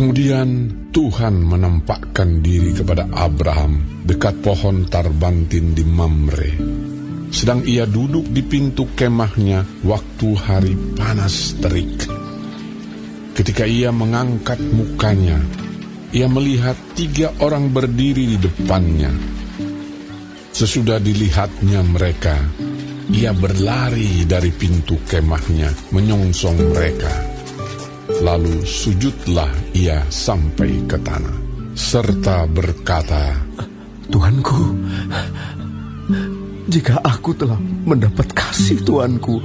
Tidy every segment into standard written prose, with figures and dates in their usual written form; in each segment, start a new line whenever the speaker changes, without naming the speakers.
Kemudian Tuhan menampakkan diri kepada Abraham dekat pohon tarbantin di Mamre, sedang ia duduk di pintu kemahnya waktu hari panas terik. Ketika ia mengangkat mukanya, ia melihat 3 orang berdiri di depannya. Sesudah dilihatnya mereka, ia berlari dari pintu kemahnya menyongsong mereka. Lalu sujudlah ia sampai ke tanah, serta berkata,
Tuanku, jika aku telah mendapat kasih Tuanku,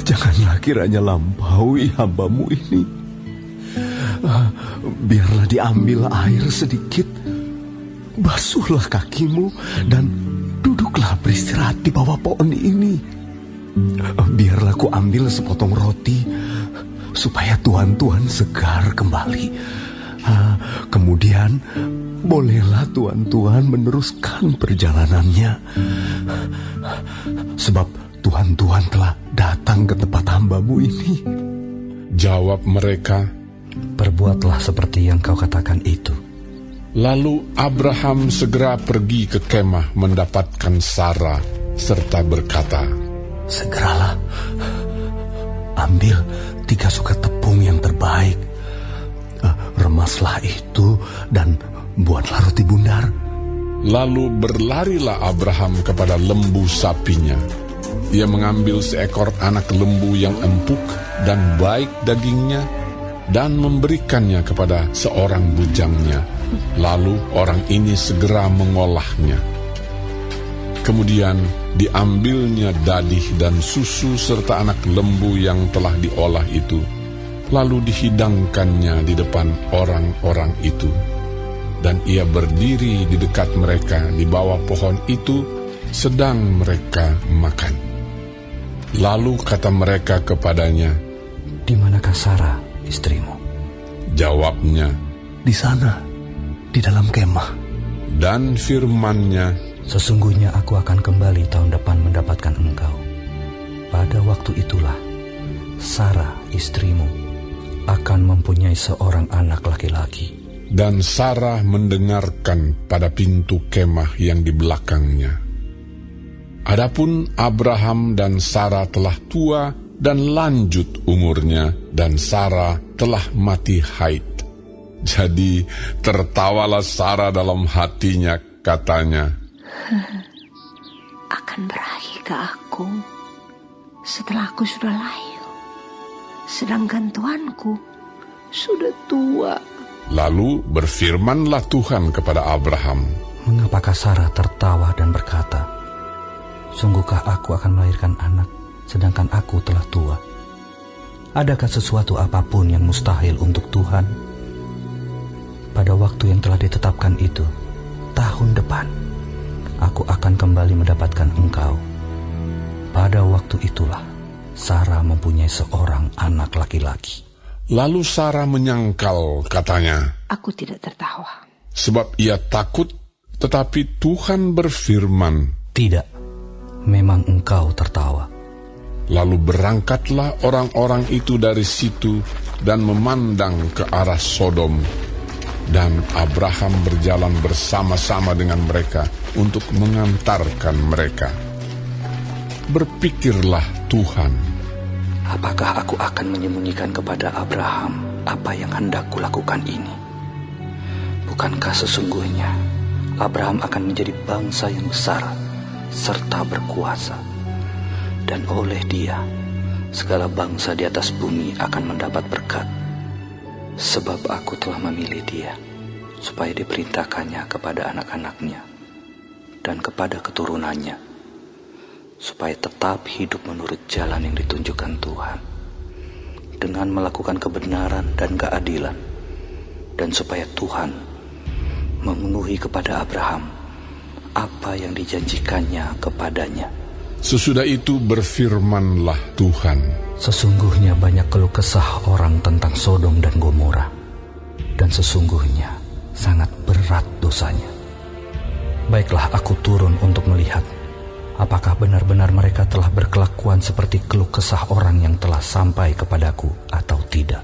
janganlah kiranya lampaui hamba-Mu ini. Biarlah diambil air sedikit, basuhlah kakimu, dan duduklah beristirahat di bawah pohon ini. Biarlah ku ambil sepotong roti, supaya Tuhan segar kembali. Kemudian bolehlah Tuhan meneruskan perjalanannya, sebab Tuhan telah datang ke tempat hamba-Mu ini.
Jawab mereka,
perbuatlah seperti yang kau katakan itu.
Lalu Abraham segera pergi ke kemah mendapatkan Sarah, serta berkata,
segeralah ambil 3 sukat tepung yang terbaik, remaslah itu dan buatlah roti bundar.
Lalu berlarilah Abraham kepada lembu sapinya. Ia mengambil seekor anak lembu yang empuk dan baik dagingnya, dan memberikannya kepada seorang bujangnya. Lalu orang ini segera mengolahnya. Kemudian diambilnya dadih dan susu serta anak lembu yang telah diolah itu, lalu dihidangkannya di depan orang-orang itu. Dan ia berdiri di dekat mereka di bawah pohon itu, sedang mereka makan. Lalu kata mereka kepadanya,
di manakah Sarah, istrimu?
Jawabnya,
di sana, di dalam kemah.
Dan firman-Nya,
sesungguhnya aku akan kembali tahun depan mendapatkan engkau. Pada waktu itulah Sarah, istrimu, akan mempunyai seorang anak laki-laki.
Dan Sarah mendengarkan pada pintu kemah yang di belakangnya. Adapun Abraham dan Sarah telah tua dan lanjut umurnya, dan Sarah telah mati haid. Jadi tertawalah Sarah dalam hatinya, katanya,
akan berakhir ke aku setelah aku sudah layu, sedangkan tuanku sudah tua.
Lalu berfirmanlah Tuhan kepada Abraham,
mengapakah Sarah tertawa dan berkata, sungguhkah aku akan melahirkan anak, sedangkan aku telah tua? Adakah sesuatu apapun yang mustahil untuk Tuhan? Pada waktu yang telah ditetapkan itu, tahun depan, aku akan kembali mendapatkan engkau. Pada waktu itulah, Sarah mempunyai seorang anak laki-laki.
Lalu Sarah menyangkal, katanya,
aku tidak tertawa.
Sebab ia takut, tetapi Tuhan berfirman,
tidak, memang engkau tertawa.
Lalu berangkatlah orang-orang itu dari situ dan memandang ke arah Sodom. Dan Abraham berjalan bersama-sama dengan mereka untuk mengantarkan mereka. Berpikirlah Tuhan,
apakah aku akan menyembunyikan kepada Abraham apa yang hendak kulakukan ini? Bukankah sesungguhnya Abraham akan menjadi bangsa yang besar serta berkuasa, dan oleh dia segala bangsa di atas bumi akan mendapat berkat. Sebab aku telah memilih dia supaya diperintahkannya kepada anak-anaknya dan kepada keturunannya, supaya tetap hidup menurut jalan yang ditunjukkan Tuhan, dengan melakukan kebenaran dan keadilan, dan supaya Tuhan memenuhi kepada Abraham apa yang dijanjikannya kepadanya.
Sesudah itu berfirmanlah Tuhan,
sesungguhnya banyak keluh kesah orang tentang Sodom dan Gomora, dan sesungguhnya sangat berat dosanya. Baiklah aku turun untuk melihat apakah benar-benar mereka telah berkelakuan seperti keluh kesah orang yang telah sampai kepadaku atau tidak.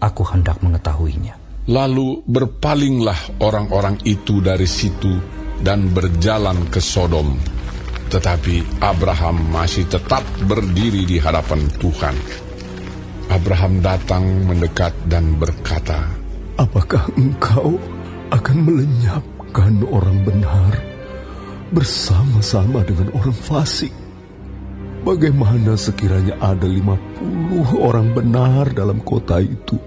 Aku hendak mengetahuinya.
Lalu berpalinglah orang-orang itu dari situ dan berjalan ke Sodom. Tetapi Abraham masih tetap berdiri di hadapan Tuhan. Abraham datang mendekat dan berkata,
Apakah engkau akan melenyapkan orang benar bersama-sama dengan orang fasik? Bagaimana sekiranya ada 50 orang benar dalam kota itu?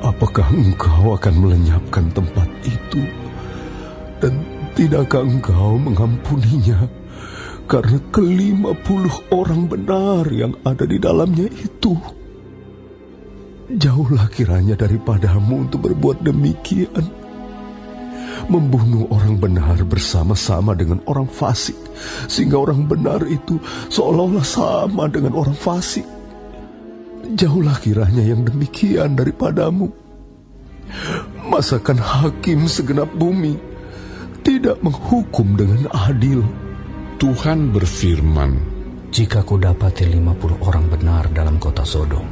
Apakah engkau akan melenyapkan tempat itu? Dan tidakkah engkau mengampuninya karena ke-50 orang benar yang ada di dalamnya itu? Jauhlah kiranya daripadamu untuk berbuat demikian, membunuh orang benar bersama-sama dengan orang fasik, sehingga orang benar itu seolah-olah sama dengan orang fasik. Jauhlah kiranya yang demikian daripadamu. Masakan hakim segenap bumi tidak menghukum dengan adil?
Tuhan berfirman,
Jika kudapati 50 orang benar dalam kota Sodom,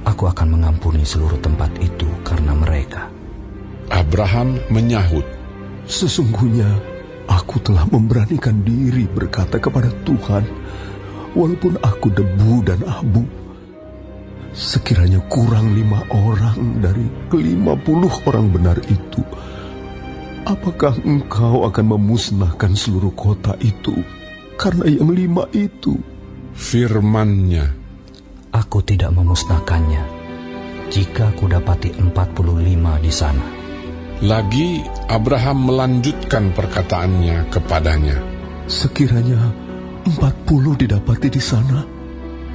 aku akan mengampuni seluruh tempat itu karena mereka.
Abraham menyahut,
Sesungguhnya aku telah memberanikan diri berkata kepada Tuhan, walaupun aku debu dan abu, sekiranya kurang 5 orang dari ke-50 orang benar itu, apakah engkau akan memusnahkan seluruh kota itu karena yang 5 itu?
firman-Nya,
Aku tidak memusnahkannya jika kudapati 45 di sana.
Lagi Abraham melanjutkan perkataannya kepadanya,
Sekiranya 40 didapati di sana,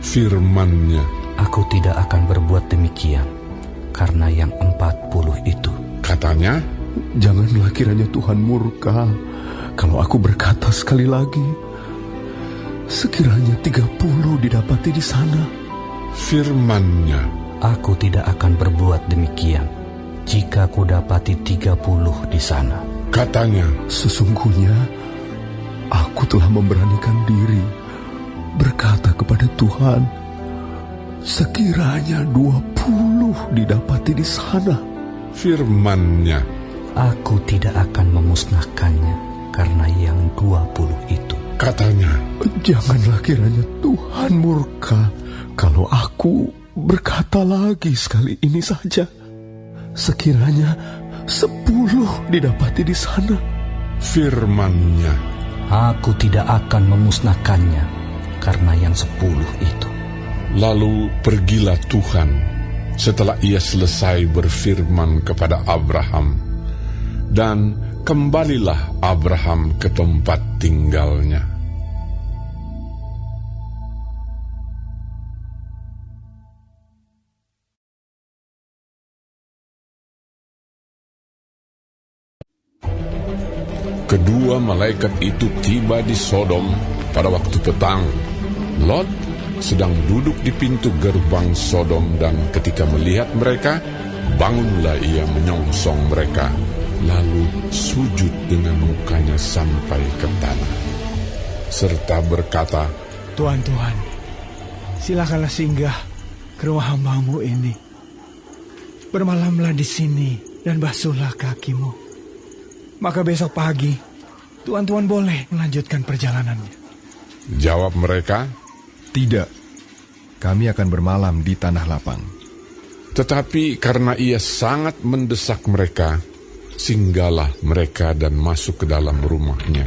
firman-Nya,
Aku tidak akan berbuat demikian karena yang 40 itu.
katanya,
janganlah kiranya Tuhan murka kalau aku berkata sekali lagi, sekiranya 30 didapati di sana.
firman-Nya,
Aku tidak akan berbuat demikian jika kudapati 30 di sana.
katanya,
Sesungguhnya aku telah memberanikan diri berkata kepada Tuhan, sekiranya 20 didapati di sana.
firman-Nya,
Aku tidak akan memusnahkannya karena yang 20 itu.
katanya,
Janganlah kiranya Tuhan murka kalau aku berkata lagi sekali ini saja, sekiranya 10 didapati di sana.
firman-Nya,
Aku tidak akan memusnahkannya karena yang 10 itu.
Lalu pergilah Tuhan setelah ia selesai berfirman kepada Abraham, dan kembalilah Abraham ke tempat tinggalnya. Kedua malaikat itu tiba di Sodom pada waktu petang. Lot sedang duduk di pintu gerbang Sodom, dan ketika melihat mereka, bangunlah ia menyongsong mereka, lalu sujud dengan mukanya sampai ke tanah, serta berkata,
Tuhan, silakanlah singgah ke rumah hamba-Mu ini. Bermalamlah di sini dan basuhlah kakimu. Maka besok pagi, Tuhan boleh melanjutkan perjalanannya.
Jawab mereka,
Tidak, kami akan bermalam di tanah lapang.
tetapi karena ia sangat mendesak mereka, singgahlah mereka dan masuk ke dalam rumahnya.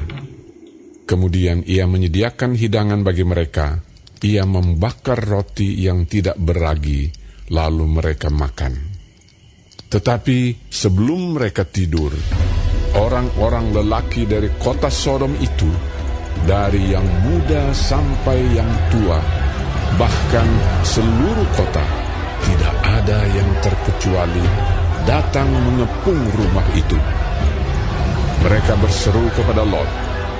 Kemudian ia menyediakan hidangan bagi mereka. Ia membakar roti yang tidak beragi, lalu mereka makan. Tetapi sebelum mereka tidur, orang-orang lelaki dari kota Sodom itu, dari yang muda sampai yang tua, bahkan seluruh kota, tidak ada yang terkecuali, datang mengepung rumah itu. Mereka berseru kepada Lot,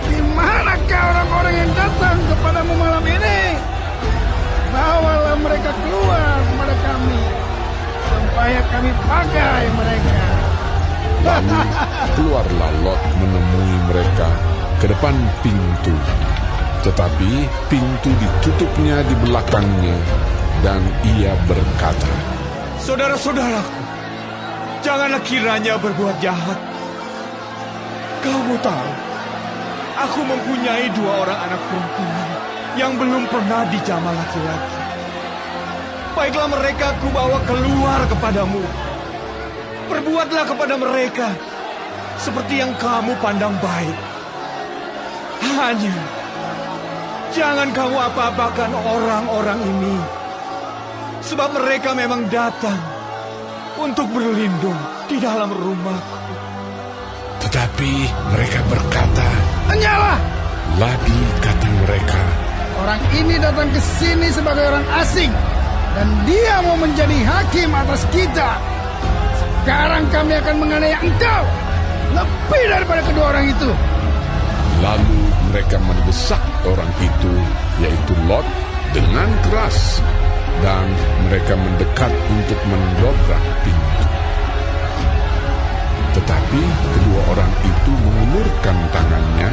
Di manakah orang-orang yang datang kepadamu malam ini? Bawalah mereka keluar kepada kami, supaya kami pakai mereka.
Lalu keluarlah Lot menemui mereka ke depan pintu. Tetapi pintu ditutupnya di belakangnya, dan ia berkata,
Saudara-saudaraku, janganlah kiranya berbuat jahat. Kamu tahu, aku mempunyai 2 orang anak perempuan yang belum pernah dijamah laki-laki. Baiklah mereka aku bawa keluar kepadamu. Perbuatlah kepada mereka seperti yang kamu pandang baik. Hanya jangan kamu apa-apakan orang-orang ini, sebab mereka memang datang untuk berlindung di dalam rumahku.
Tetapi mereka berkata,
Hanyalah,
lagi kata mereka,
orang ini datang ke sini sebagai orang asing, dan dia mau menjadi hakim atas kita. Sekarang kami akan menganiaya engkau lebih daripada kedua orang itu.
lalu mereka mendesak orang itu, yaitu Lot, dengan keras, dan mereka mendekat untuk mendobrak pintu. Tetapi kedua orang itu mengulurkan tangannya,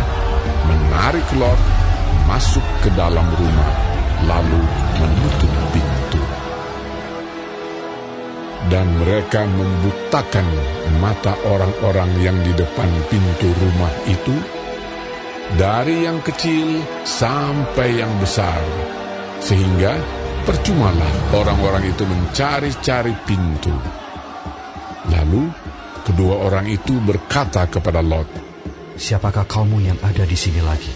menarik Lot masuk ke dalam rumah, lalu menutup pintu. Dan mereka membutakan mata orang-orang yang di depan pintu rumah itu, dari yang kecil sampai yang besar, sehingga percumalah orang-orang itu mencari-cari pintu. Lalu kedua orang itu berkata kepada Lot,
"Siapakah kamu yang ada di sini lagi?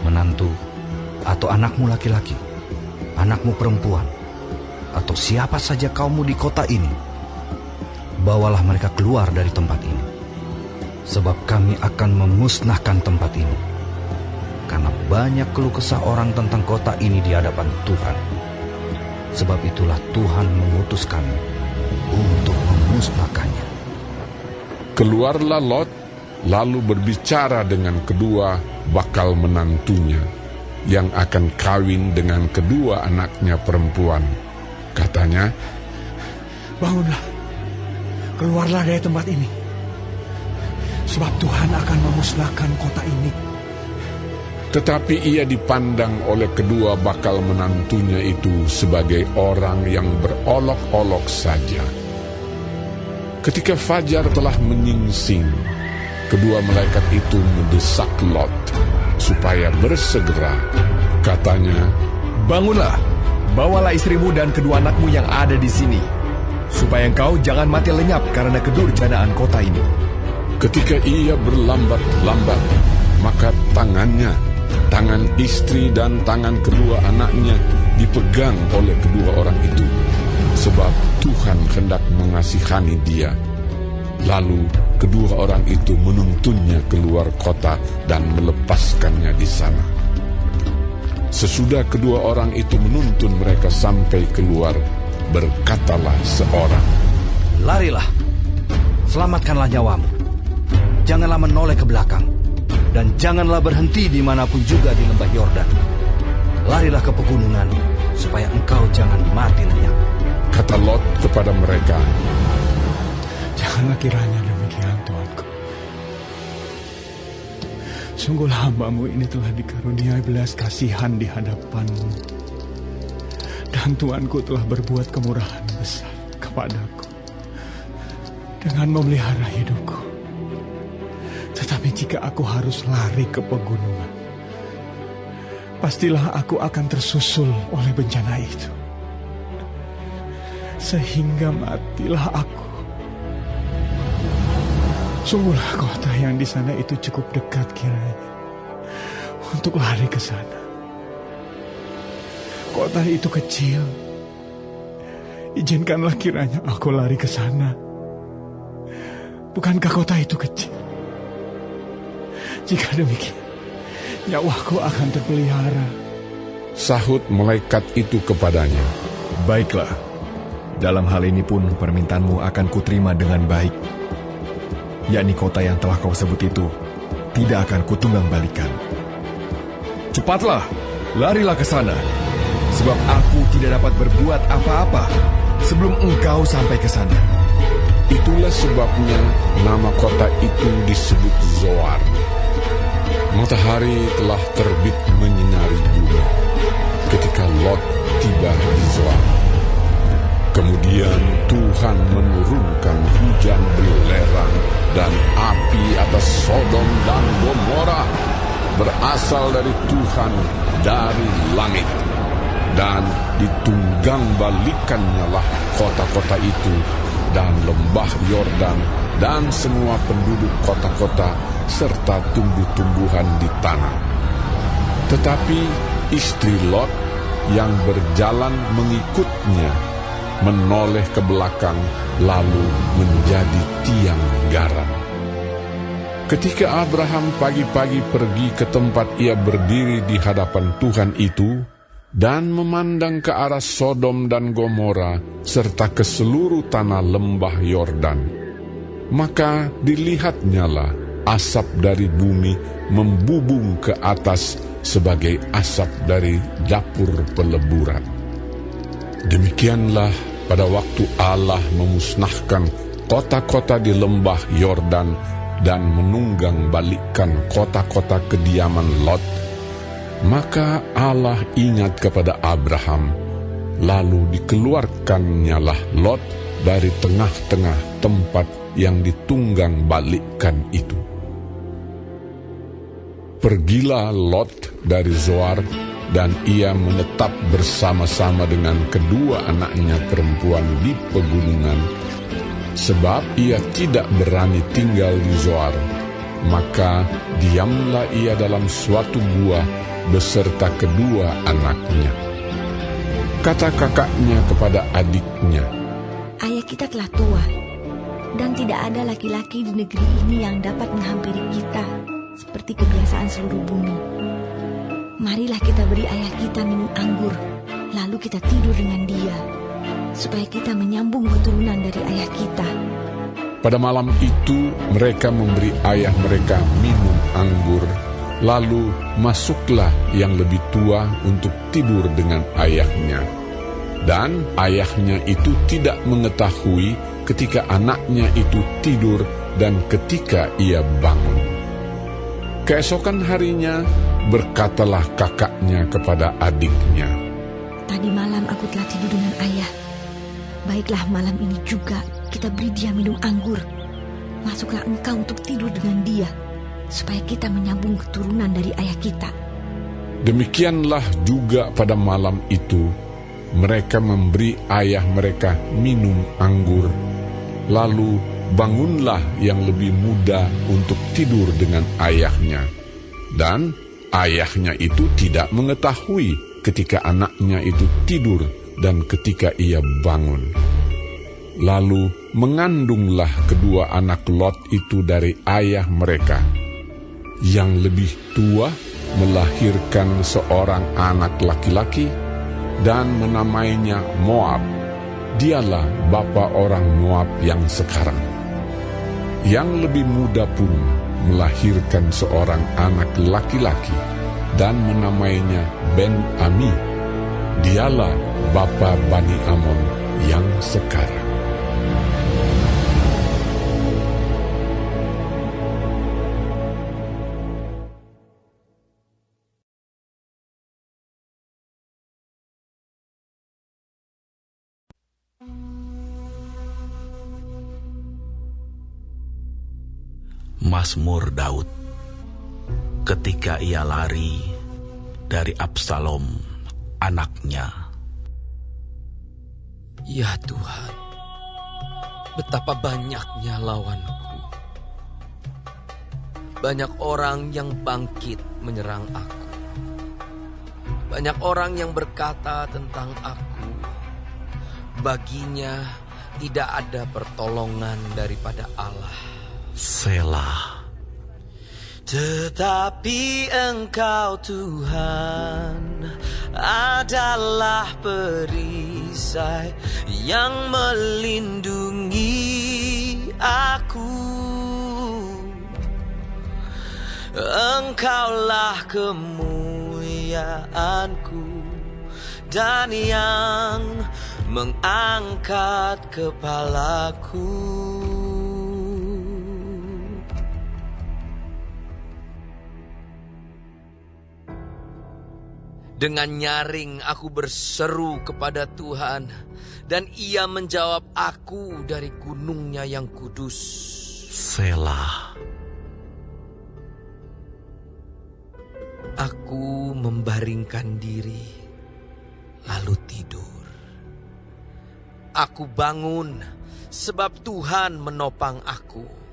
Menantu atau anakmu laki-laki, anakmu perempuan, atau siapa saja kamu di kota ini? Bawalah mereka keluar dari tempat ini, sebab kami akan memusnahkan tempat ini. Karena banyak keluh kesah orang tentang kota ini di hadapan Tuhan. Sebab itulah Tuhan mengutus kami untuk memusnahkannya."
Keluarlah Lot, lalu berbicara dengan kedua bakal menantunya, yang akan kawin dengan kedua anaknya perempuan. Katanya,
Bangunlah, keluarlah dari tempat ini, sebab Tuhan akan memusnahkan kota ini.
tetapi ia dipandang oleh kedua bakal menantunya itu sebagai orang yang berolok-olok saja. Ketika fajar telah menyingsing, kedua malaikat itu mendesak Lot supaya bersegera. Katanya,
Bangunlah, bawalah istrimu dan kedua anakmu yang ada di sini, supaya engkau jangan mati lenyap karena kedurjanaan kota ini.
ketika ia berlambat-lambat, maka tangannya, tangan istri dan tangan kedua anaknya dipegang oleh kedua orang itu, sebab Tuhan hendak mengasihani dia. Lalu kedua orang itu menuntunnya keluar kota dan melepaskannya di sana. Sesudah kedua orang itu menuntun mereka sampai keluar, berkatalah seorang,
"Larilah, selamatkanlah nyawamu. Janganlah menoleh ke belakang, dan janganlah berhenti dimanapun juga di lembah Yordan. Larilah ke pegunungan, supaya engkau jangan mati lenyap."
Kata Lot kepada mereka,
Janganlah kiranya demikian, Tuanku. Sungguhlah hamba-Mu ini telah dikaruniai belas kasihan di hadapan-Mu, dan Tuanku telah berbuat kemurahan besar kepadaku dengan memelihara hidupku. Tetapi jika aku harus lari ke pegunungan, pastilah aku akan tersusul oleh bencana itu, sehingga matilah aku. Sungguhlah kota yang di sana itu cukup dekat kiranya untuk lari ke sana. Kota itu kecil. Izinkanlah kiranya aku lari ke sana. Bukankah kota itu kecil? Jika demikian, nyawaku akan terpelihara.
sahut malaikat itu kepadanya,
Baiklah, dalam hal ini pun permintaanmu akan kuterima dengan baik. Yakni kota yang telah kau sebut itu tidak akan kutunggang balikan. Cepatlah, larilah ke sana, sebab aku tidak dapat berbuat apa-apa sebelum engkau sampai ke sana.
Itulah sebabnya nama kota itu disebut Zoar. Matahari telah terbit menyinari bumi ketika Lot tiba di Zoar. Kemudian Tuhan menurunkan hujan belerang dan api atas Sodom dan Gomora, berasal dari Tuhan dari langit. Dan ditunggang balikannya lah kota-kota itu dan lembah Yordan dan semua penduduk kota-kota serta tumbuh-tumbuhan di tanah. Tetapi istri Lot yang berjalan mengikutnya menoleh ke belakang lalu menjadi tiang garam. Ketika Abraham pagi-pagi pergi ke tempat ia berdiri di hadapan Tuhan itu dan memandang ke arah Sodom dan Gomora serta ke seluruh tanah lembah Yordan, maka dilihatnyalah asap dari bumi membubung ke atas sebagai asap dari dapur peleburan. Demikianlah pada waktu Allah memusnahkan kota-kota di lembah Yordan dan menunggang balikkan kota-kota kediaman Lot, maka Allah ingat kepada Abraham, lalu dikeluarkannyalah Lot dari tengah-tengah tempat yang ditunggang balikkan itu. Pergilah Lot dari Zoar, dan ia menetap bersama-sama dengan kedua anaknya perempuan di pegunungan, sebab ia tidak berani tinggal di Zoar. Maka diamlah ia dalam suatu gua beserta kedua anaknya. Kata kakaknya kepada adiknya,
"Ayah kita telah tua, dan tidak ada laki-laki di negeri ini yang dapat menghampiri kita seperti kebiasaan seluruh bumi. Marilah kita beri ayah kita minum anggur, lalu kita tidur dengan dia, supaya kita menyambung keturunan dari ayah kita."
Pada malam itu mereka memberi ayah mereka minum anggur, lalu masuklah yang lebih tua untuk tidur dengan ayahnya. Dan ayahnya itu tidak mengetahui ketika anaknya itu tidur dan ketika ia bangun. Keesokan harinya berkatalah kakaknya kepada adiknya,
"Tadi malam aku telah tidur dengan ayah. Baiklah, malam ini juga kita beri dia minum anggur. Masuklah engkau untuk tidur dengan dia, supaya kita menyambung keturunan dari ayah kita."
Demikianlah juga pada malam itu mereka memberi ayah mereka minum anggur. Lalu bangunlah yang lebih muda untuk tidur dengan ayahnya. Dan ayahnya itu tidak mengetahui ketika anaknya itu tidur dan ketika ia bangun. Lalu mengandunglah kedua anak Lot itu dari ayah mereka. Yang lebih tua melahirkan seorang anak laki-laki dan menamainya Moab. Dialah bapa orang Moab yang sekarang. Yang lebih muda pun melahirkan seorang anak laki-laki dan menamainya Ben-Ami. Dialah bapa Bani Amon yang sekarang.
Mazmur Daud ketika ia lari dari Absalom anaknya.
Ya Tuhan, betapa banyaknya lawanku. Banyak orang yang bangkit menyerang aku. Banyak orang yang berkata tentang aku, baginya tidak ada pertolongan daripada Allah.
Selah.
Tetapi Engkau Tuhan adalah perisai yang melindungi aku. Engkaulah kemuliaanku dan yang mengangkat kepalaku. Dengan nyaring aku berseru kepada Tuhan, dan Ia menjawab aku dari gunung-Nya yang kudus.
Selah.
Aku membaringkan diri, lalu tidur. Aku bangun, sebab Tuhan menopang aku.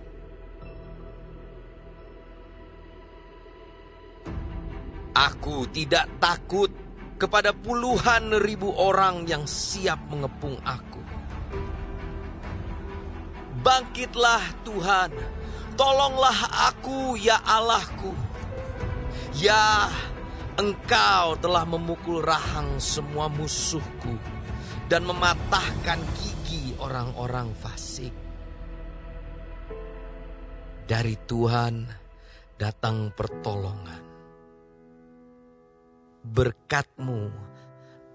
Aku tidak takut kepada puluhan ribu orang yang siap mengepung aku. Bangkitlah Tuhan, tolonglah aku ya Allahku. Ya, Engkau telah memukul rahang semua musuhku dan mematahkan gigi orang-orang fasik. Dari Tuhan datang pertolongan. Berkat-Mu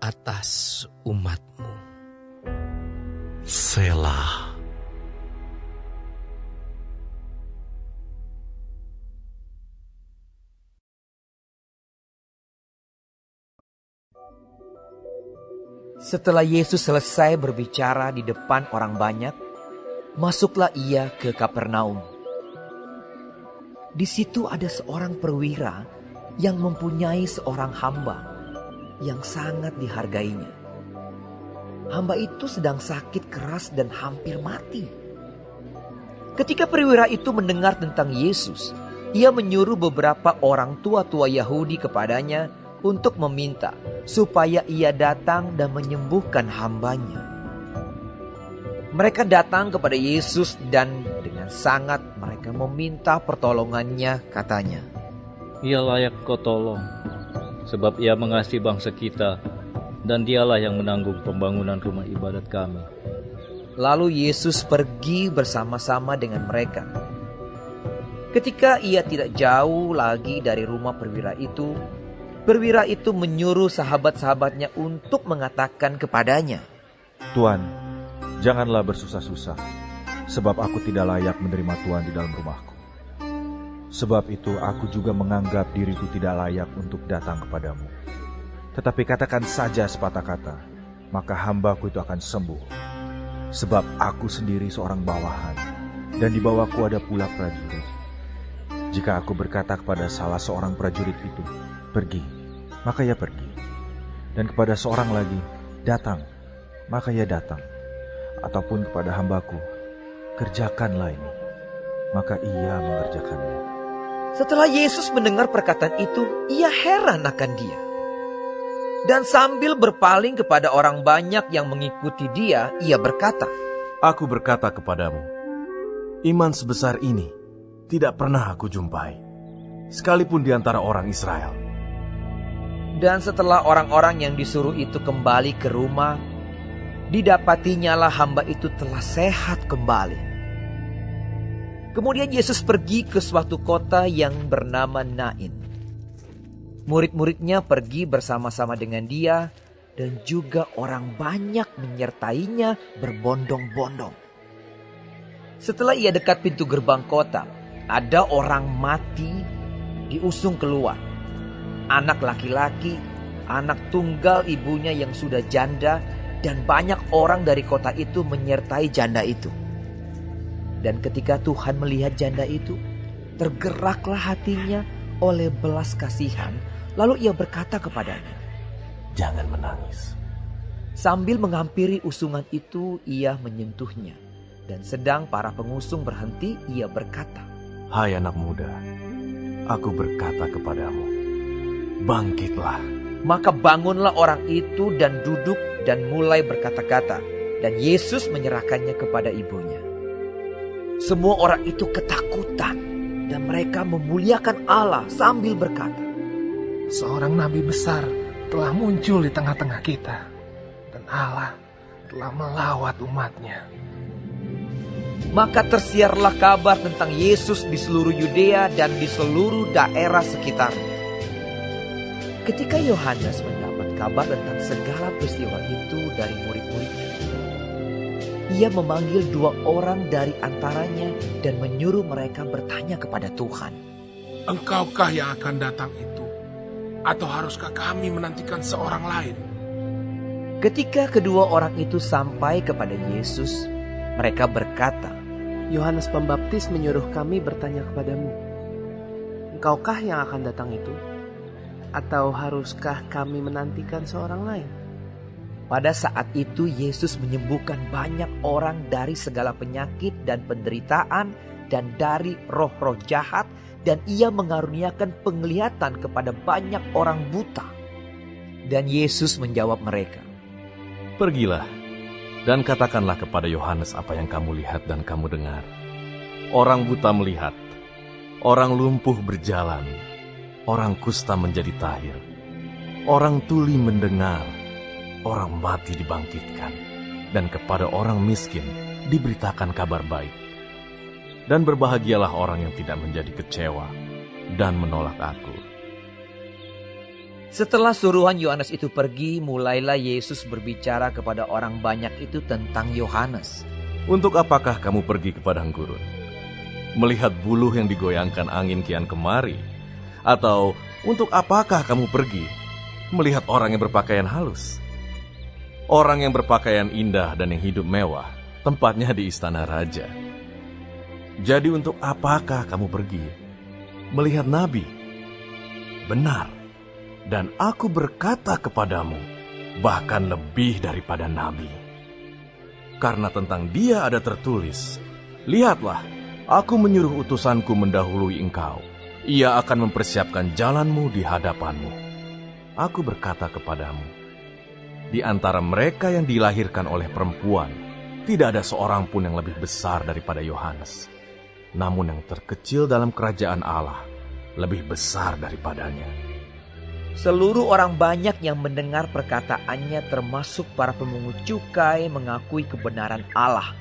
atas umat-Mu.
Selah.
Setelah Yesus selesai berbicara di depan orang banyak, masuklah Ia ke Kapernaum. Di situ ada seorang perwira yang mempunyai seorang hamba yang sangat dihargainya. Hamba itu sedang sakit keras dan hampir mati. Ketika perwira itu mendengar tentang Yesus, ia menyuruh beberapa orang tua-tua Yahudi kepadanya untuk meminta supaya ia datang dan menyembuhkan hambanya. Mereka datang kepada Yesus dan dengan sangat mereka meminta pertolongannya, katanya,
Ia layak kau tolong, sebab ia mengasihi bangsa kita, dan dialah yang menanggung pembangunan rumah ibadat kami.
Lalu Yesus pergi bersama-sama dengan mereka. Ketika ia tidak jauh lagi dari rumah perwira itu menyuruh sahabat-sahabatnya untuk mengatakan kepadanya,
Tuan, janganlah bersusah-susah, sebab aku tidak layak menerima Tuan di dalam rumahku. Sebab itu aku juga menganggap diriku tidak layak untuk datang kepadamu. Tetapi katakan saja sepatah kata, maka hambaku itu akan sembuh. Sebab aku sendiri seorang bawahan, dan di bawahku ada pula prajurit. Jika aku berkata kepada salah seorang prajurit itu, pergi, maka ia pergi. Dan kepada seorang lagi, datang, maka ia datang. Ataupun kepada hambaku, kerjakanlah ini, maka ia mengerjakannya.
Setelah Yesus mendengar perkataan itu, ia heran akan dia. Dan sambil berpaling kepada orang banyak yang mengikuti dia, ia berkata,
Aku berkata kepadamu, iman sebesar ini tidak pernah aku jumpai, sekalipun di antara orang Israel.
Dan setelah orang-orang yang disuruh itu kembali ke rumah, didapatinyalah hamba itu telah sehat kembali. Kemudian Yesus pergi ke suatu kota yang bernama Nain. Murid-muridnya pergi bersama-sama dengan dia, dan juga orang banyak menyertainya berbondong-bondong. Setelah ia dekat pintu gerbang kota, ada orang mati diusung keluar. Anak laki-laki, anak tunggal ibunya yang sudah janda, dan banyak orang dari kota itu menyertai janda itu. Dan ketika Tuhan melihat janda itu, tergeraklah hatinya oleh belas kasihan. Lalu ia berkata kepadanya,
Jangan menangis.
Sambil menghampiri usungan itu, ia menyentuhnya. Dan sedang para pengusung berhenti, ia berkata,
Hai anak muda, aku berkata kepadamu, bangkitlah.
Maka bangunlah orang itu dan duduk dan mulai berkata-kata. Dan Yesus menyerahkannya kepada ibunya. Semua orang itu ketakutan dan mereka memuliakan Allah sambil berkata,
Seorang nabi besar telah muncul di tengah-tengah kita, dan Allah telah melawat umatnya.
Maka tersiarlah kabar tentang Yesus di seluruh Yudea dan di seluruh daerah sekitarnya. Ketika Yohanes mendapat kabar tentang segala peristiwa itu dari murid-muridnya, ia memanggil 2 orang dari antaranya dan menyuruh mereka bertanya kepada Tuhan,
Engkaukah yang akan datang itu? Atau haruskah kami menantikan seorang lain?
Ketika kedua orang itu sampai kepada Yesus, mereka berkata,
Yohanes Pembaptis menyuruh kami bertanya kepadamu, Engkaukah yang akan datang itu? Atau haruskah kami menantikan seorang lain?
Pada saat itu Yesus menyembuhkan banyak orang dari segala penyakit dan penderitaan dan dari roh-roh jahat, dan ia mengaruniakan penglihatan kepada banyak orang buta. Dan Yesus menjawab mereka,
Pergilah dan katakanlah kepada Yohanes apa yang kamu lihat dan kamu dengar. Orang buta melihat, orang lumpuh berjalan, orang kusta menjadi tahir, orang tuli mendengar, orang mati dibangkitkan, dan kepada orang miskin diberitakan kabar baik. Dan berbahagialah orang yang tidak menjadi kecewa dan menolak aku.
Setelah suruhan Yohanes itu pergi, mulailah Yesus berbicara kepada orang banyak itu tentang Yohanes.
Untuk apakah kamu pergi ke padang gurun? Melihat buluh yang digoyangkan angin kian kemari? Atau untuk apakah kamu pergi melihat orang yang berpakaian halus? Orang yang berpakaian indah dan yang hidup mewah, tempatnya di istana raja. Jadi untuk apakah kamu pergi melihat nabi? Benar, dan aku berkata kepadamu, bahkan lebih daripada nabi. Karena tentang dia ada tertulis, lihatlah, aku menyuruh utusanku mendahului engkau. Ia akan mempersiapkan jalanmu di hadapanmu. Aku berkata kepadamu, di antara mereka yang dilahirkan oleh perempuan, tidak ada seorang pun yang lebih besar daripada Yohanes. Namun yang terkecil dalam kerajaan Allah lebih besar daripadanya.
Seluruh orang banyak yang mendengar perkataannya, termasuk para pemungut cukai, mengakui kebenaran Allah,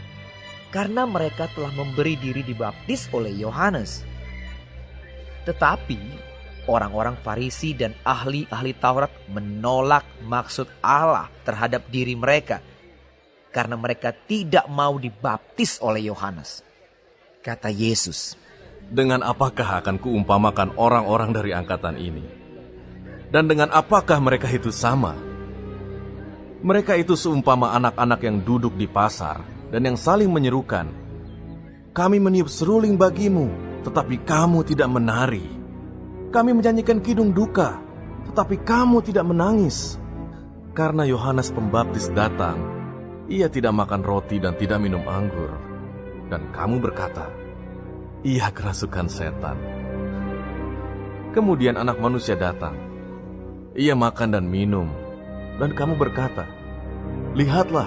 karena mereka telah memberi diri dibaptis oleh Yohanes. Tetapi orang-orang Farisi dan ahli-ahli Taurat menolak maksud Allah terhadap diri mereka, karena mereka tidak mau dibaptis oleh Yohanes. Kata Yesus,
dengan apakah akan kuumpamakan orang-orang dari angkatan ini? Dan dengan apakah mereka itu sama? Mereka itu seumpama anak-anak yang duduk di pasar dan yang saling menyerukan, kami meniup seruling bagimu, tetapi kamu tidak menari. Kami menyanyikan kidung duka, tetapi kamu tidak menangis. Karena Yohanes Pembaptis datang, ia tidak makan roti dan tidak minum anggur. Dan kamu berkata, ia kerasukan setan. Kemudian Anak Manusia datang, ia makan dan minum. Dan kamu berkata, lihatlah,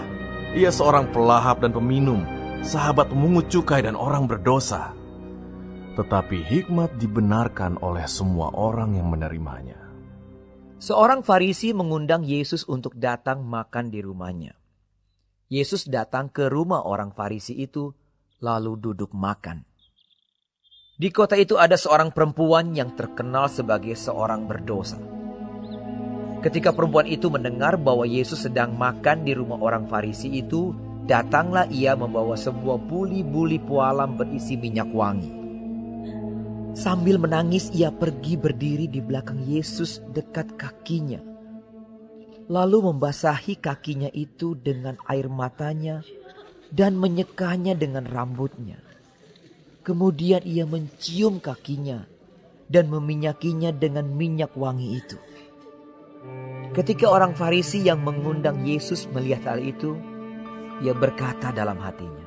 ia seorang pelahap dan peminum, sahabat pemungut cukai dan orang berdosa. Tetapi hikmat dibenarkan oleh semua orang yang menerimanya.
Seorang Farisi mengundang Yesus untuk datang makan di rumahnya. Yesus datang ke rumah orang Farisi itu, lalu duduk makan. Di kota itu ada seorang perempuan yang terkenal sebagai seorang berdosa. Ketika perempuan itu mendengar bahwa Yesus sedang makan di rumah orang Farisi itu, datanglah ia membawa sebuah buli-buli pualam berisi minyak wangi. Sambil menangis ia pergi berdiri di belakang Yesus dekat kakinya. Lalu membasahi kakinya itu dengan air matanya dan menyekanya dengan rambutnya. Kemudian ia mencium kakinya dan meminyakinya dengan minyak wangi itu. Ketika orang Farisi yang mengundang Yesus melihat hal itu, ia berkata dalam hatinya,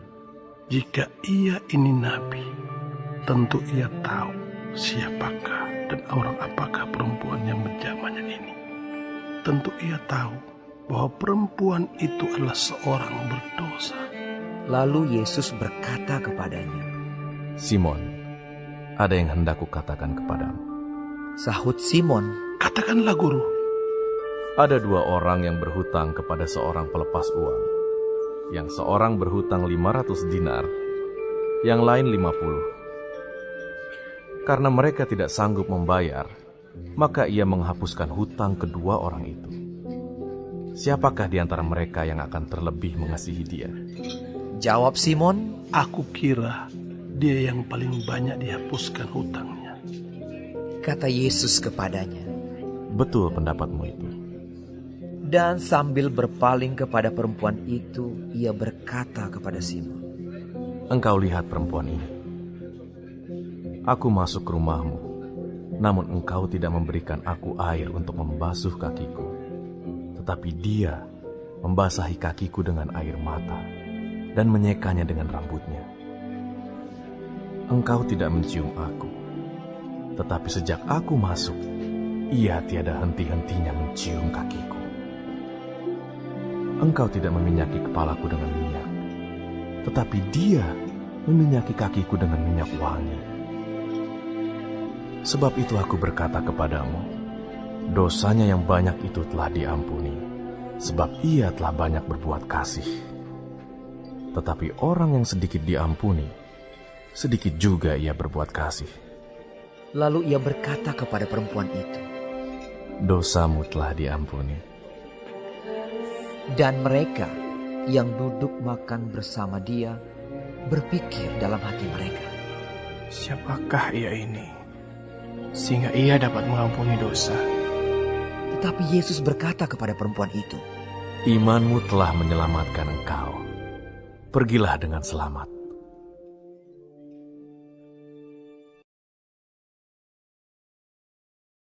jika ia ini nabi, tentu ia tahu siapakah dan orang apakah perempuan yang menjamahnya ini. Tentu ia tahu bahwa perempuan itu adalah seorang berdosa.
Lalu Yesus berkata kepadanya,
Simon, ada yang hendak kukatakan kepadamu.
Sahut Simon,
katakanlah guru.
Ada dua orang yang berhutang kepada seorang pelepas uang. Yang seorang berhutang 500 dinar, yang lain 50. Karena mereka tidak sanggup membayar, maka ia menghapuskan hutang kedua orang itu. Siapakah di antara mereka yang akan terlebih mengasihi dia?
Jawab Simon,
aku kira dia yang paling banyak dihapuskan hutangnya.
Kata Yesus kepadanya,
betul pendapatmu itu.
Dan sambil berpaling kepada perempuan itu, ia berkata kepada Simon,
Engkau lihat perempuan ini. Aku masuk ke rumahmu, namun engkau tidak memberikan aku air untuk membasuh kakiku. Tetapi dia membasahi kakiku dengan air mata dan menyekanya dengan rambutnya. Engkau tidak mencium aku, tetapi sejak aku masuk, ia tiada henti-hentinya mencium kakiku. Engkau tidak meminyaki kepalaku dengan minyak, tetapi dia meminyaki kakiku dengan minyak wangi. Sebab itu aku berkata kepadamu, dosanya yang banyak itu telah diampuni, sebab ia telah banyak berbuat kasih. Tetapi orang yang sedikit diampuni, sedikit juga ia berbuat kasih.
Lalu ia berkata kepada perempuan itu,
dosamu telah diampuni.
Dan mereka yang duduk makan bersama dia berpikir dalam hati mereka,
siapakah ia ini, sehingga ia dapat mengampuni dosa?
Tetapi Yesus berkata kepada perempuan itu,
imanmu telah menyelamatkan engkau. Pergilah dengan selamat.